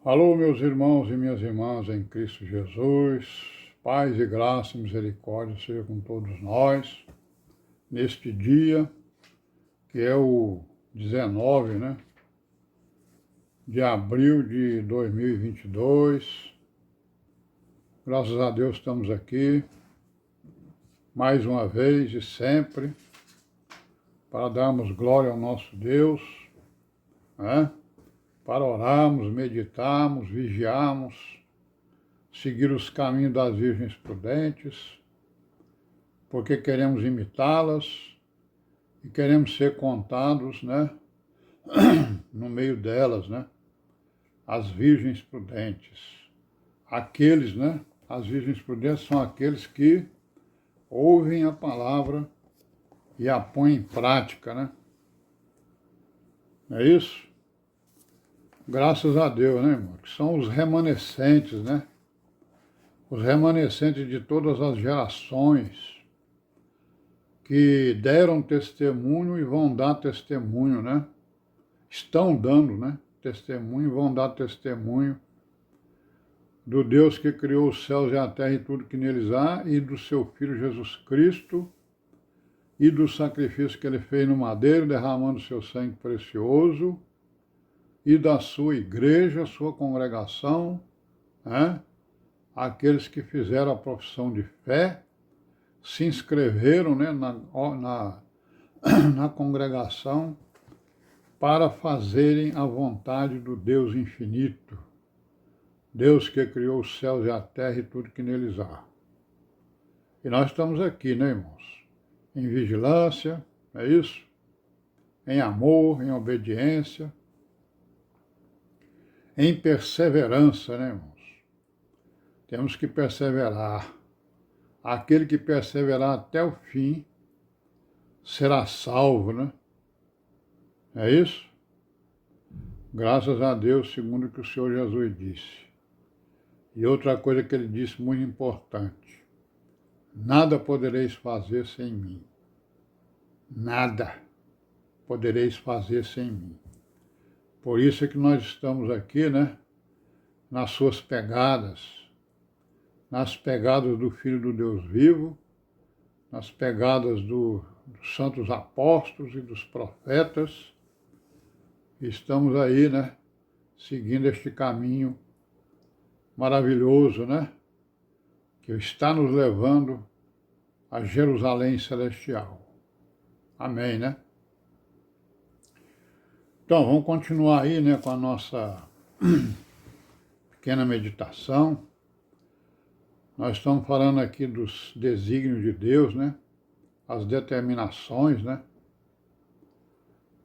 Alô, meus irmãos e minhas irmãs em Cristo Jesus, paz e graça e misericórdia seja com todos nós, neste dia, que é o 19, de abril de 2022. Graças a Deus estamos aqui, mais uma vez e sempre, para darmos glória ao nosso Deus, né? Para orarmos, meditarmos, vigiarmos, seguir os caminhos das virgens prudentes, porque queremos imitá-las e queremos ser contados, no meio delas, as virgens prudentes. Aqueles, as virgens prudentes são aqueles que ouvem a palavra e a põem em prática, Não é isso? Graças a Deus, irmão? Que são os remanescentes, Os remanescentes de todas as gerações que deram testemunho e vão dar testemunho, Estão dando, testemunho e vão dar testemunho do Deus que criou os céus e a terra e tudo que neles há, e do seu Filho Jesus Cristo, e do sacrifício que ele fez no madeiro, derramando seu sangue precioso, e da sua igreja, sua congregação, aqueles que fizeram a profissão de fé, se inscreveram na congregação para fazerem a vontade do Deus infinito, Deus que criou os céus e a terra e tudo que neles há. E nós estamos aqui, irmãos? Em vigilância, é isso? Em amor, em obediência, em perseverança, irmãos? Temos que perseverar. Aquele que perseverar até o fim será salvo, É isso? Graças a Deus, segundo o que o Senhor Jesus disse. E outra coisa que ele disse muito importante: nada podereis fazer sem mim. Nada podereis fazer sem mim. Por isso é que nós estamos aqui, nas suas pegadas, nas pegadas do Filho do Deus vivo, nas pegadas dos santos apóstolos e dos profetas. Estamos aí, seguindo este caminho maravilhoso, que está nos levando a Jerusalém celestial. Amém, Então, vamos continuar aí, com a nossa pequena meditação. Nós estamos falando aqui dos desígnios de Deus, as determinações,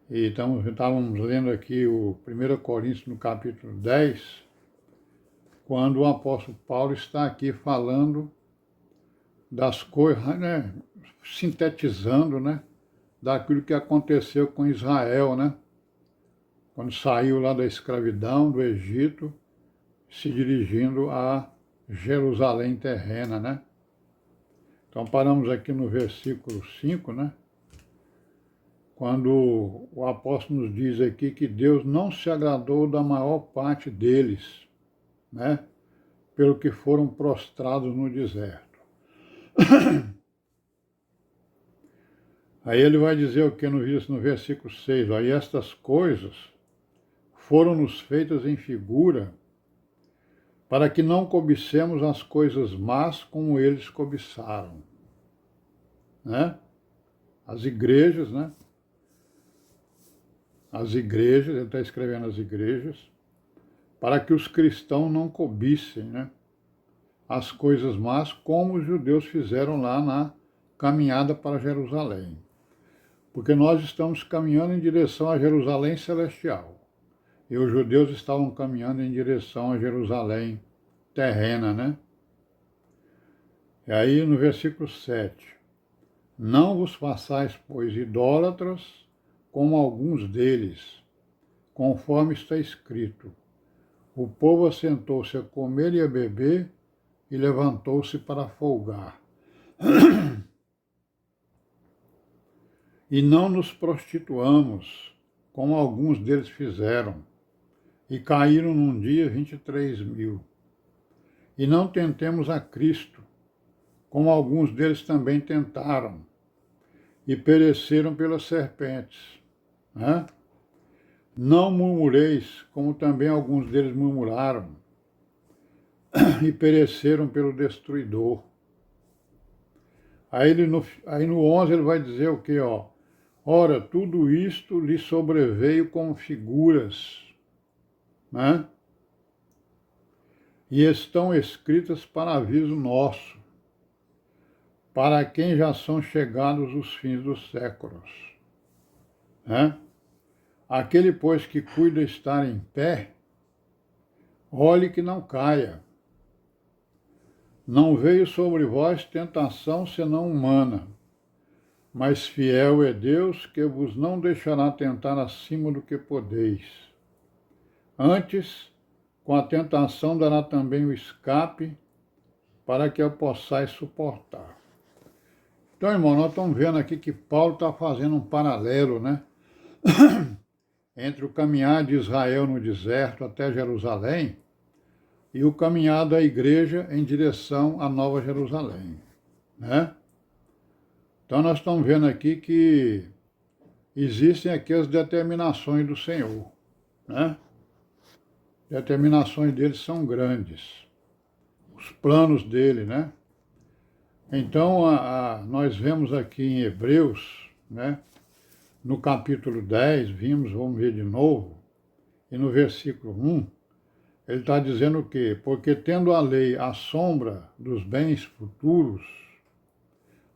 E estávamos lendo aqui o 1 Coríntios no capítulo 10, quando o apóstolo Paulo está aqui falando das coisas, sintetizando, daquilo que aconteceu com Israel, quando saiu lá da escravidão do Egito, se dirigindo a Jerusalém terrena, Então paramos aqui no versículo 5, quando o apóstolo nos diz aqui que Deus não se agradou da maior parte deles, pelo que foram prostrados no deserto. Aí ele vai dizer o que no versículo 6, e estas coisas foram-nos feitas em figura, para que não cobicemos as coisas más como eles cobiçaram. As igrejas, As igrejas, ele está escrevendo as igrejas, para que os cristãos não cobicem, as coisas más como os judeus fizeram lá na caminhada para Jerusalém. Porque nós estamos caminhando em direção a Jerusalém celestial. E os judeus estavam caminhando em direção a Jerusalém terrena, E aí no versículo 7, não vos façais, pois, idólatras, como alguns deles, conforme está escrito. O povo assentou-se a comer e a beber e levantou-se para folgar. E não nos prostituamos, como alguns deles fizeram, e caíram num dia 23.000. E não tentemos a Cristo, como alguns deles também tentaram, e pereceram pelas serpentes. Né? Não murmureis, como também alguns deles murmuraram, e pereceram pelo destruidor. Aí no 11 ele vai dizer o quê? Ora, tudo isto lhe sobreveio como figuras, né? E estão escritas para aviso nosso, para quem já são chegados os fins dos séculos. Né? Aquele, pois, que cuida estar em pé, olhe que não caia. Não veio sobre vós tentação senão humana, mas fiel é Deus, que vos não deixará tentar acima do que podeis. Antes, com a tentação dará também o escape, para que a possais suportar. Então, irmão, nós estamos vendo aqui que Paulo está fazendo um paralelo, né? Entre o caminhar de Israel no deserto até Jerusalém e o caminhar da igreja em direção à Nova Jerusalém, né? Então nós estamos vendo aqui que existem aqui as determinações do Senhor, né? Determinações dele são grandes, os planos dele, né? Então nós vemos aqui em Hebreus, né? No capítulo 10, vamos ver de novo, e no versículo 1, ele está dizendo o quê? Porque tendo a lei a sombra dos bens futuros,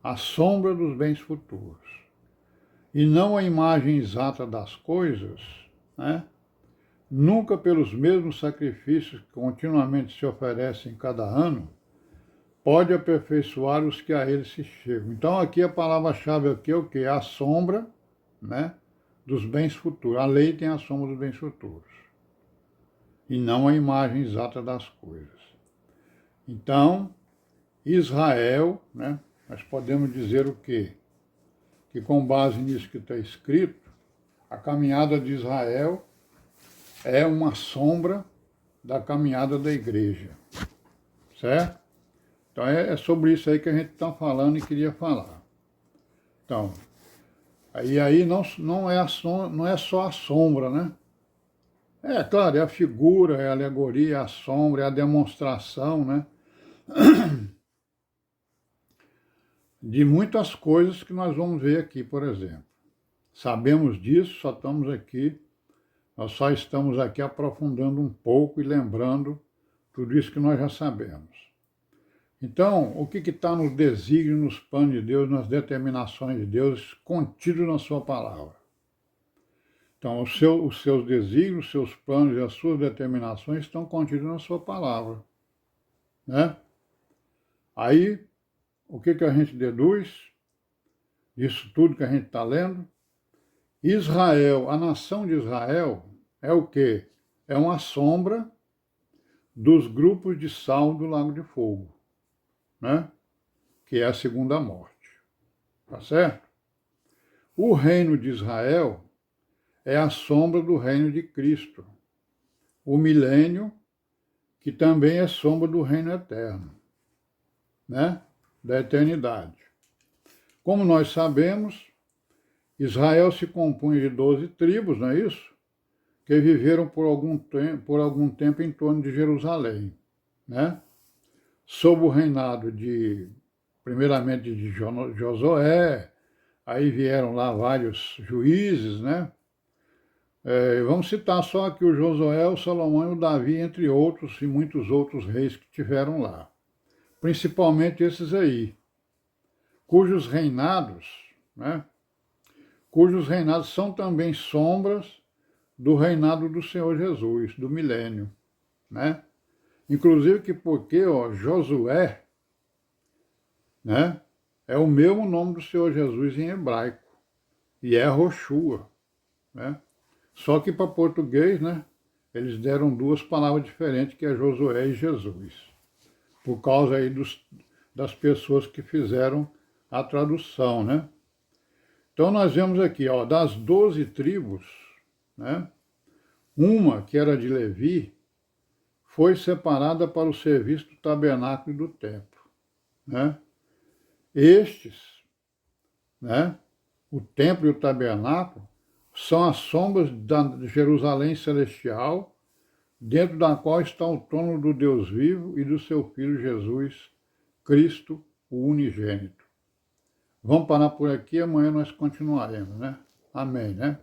a sombra dos bens futuros, e não a imagem exata das coisas, né? Nunca pelos mesmos sacrifícios que continuamente se oferecem cada ano, pode aperfeiçoar os que a ele se chegam. Então aqui a palavra-chave aqui é o quê? A sombra, né, dos bens futuros. A lei tem a sombra dos bens futuros, e não a imagem exata das coisas. Então, Israel, né, nós podemos dizer o quê? Que com base nisso que está escrito, a caminhada de Israel é uma sombra da caminhada da igreja, certo? Então é sobre isso aí que a gente está falando e queria falar. Então, aí não é só a sombra, né? É claro, é a figura, é a alegoria, é a sombra, é a demonstração, né? De muitas coisas que nós vamos ver aqui, por exemplo. Sabemos disso, nós só estamos aqui aprofundando um pouco e lembrando tudo isso que nós já sabemos. Então, o que está nos desígnios, nos planos de Deus, nas determinações de Deus, contido na sua palavra? Então, os seus desígnios, os seus planos e as suas determinações estão contidos na sua palavra, né? Aí, o que a gente deduz disso tudo que a gente está lendo? Israel, a nação de Israel, é o quê? É uma sombra dos grupos de sal do Lago de Fogo, né? Que é a segunda morte, tá certo? O reino de Israel é a sombra do reino de Cristo, o milênio, que também é sombra do reino eterno, né? Da eternidade. Como nós sabemos, Israel se compunha de 12 tribos, não é isso? Que viveram por algum tempo em torno de Jerusalém, né? Sob o reinado primeiramente de Josué, aí vieram lá vários juízes, né? Vamos citar só aqui o Josué, o Salomão e o Davi, entre outros, e muitos outros reis que tiveram lá. Principalmente esses aí, cujos reinados, né? Cujos reinados são também sombras do reinado do Senhor Jesus, do milênio, né? Inclusive que porque Josué, né, é o mesmo nome do Senhor Jesus em hebraico, e é Roshua, né? Só que para português, né, eles deram duas palavras diferentes, que é Josué e Jesus, por causa aí das pessoas que fizeram a tradução, né? Então nós vemos aqui, das 12 tribos, né, Uma, que era de Levi, foi separada para o serviço do tabernáculo e do templo, né? Estes, né, o templo e o tabernáculo, são as sombras da Jerusalém celestial, dentro da qual está o trono do Deus vivo e do seu Filho Jesus Cristo, o unigênito. Vamos parar por aqui, amanhã nós continuaremos, né? Amém, né?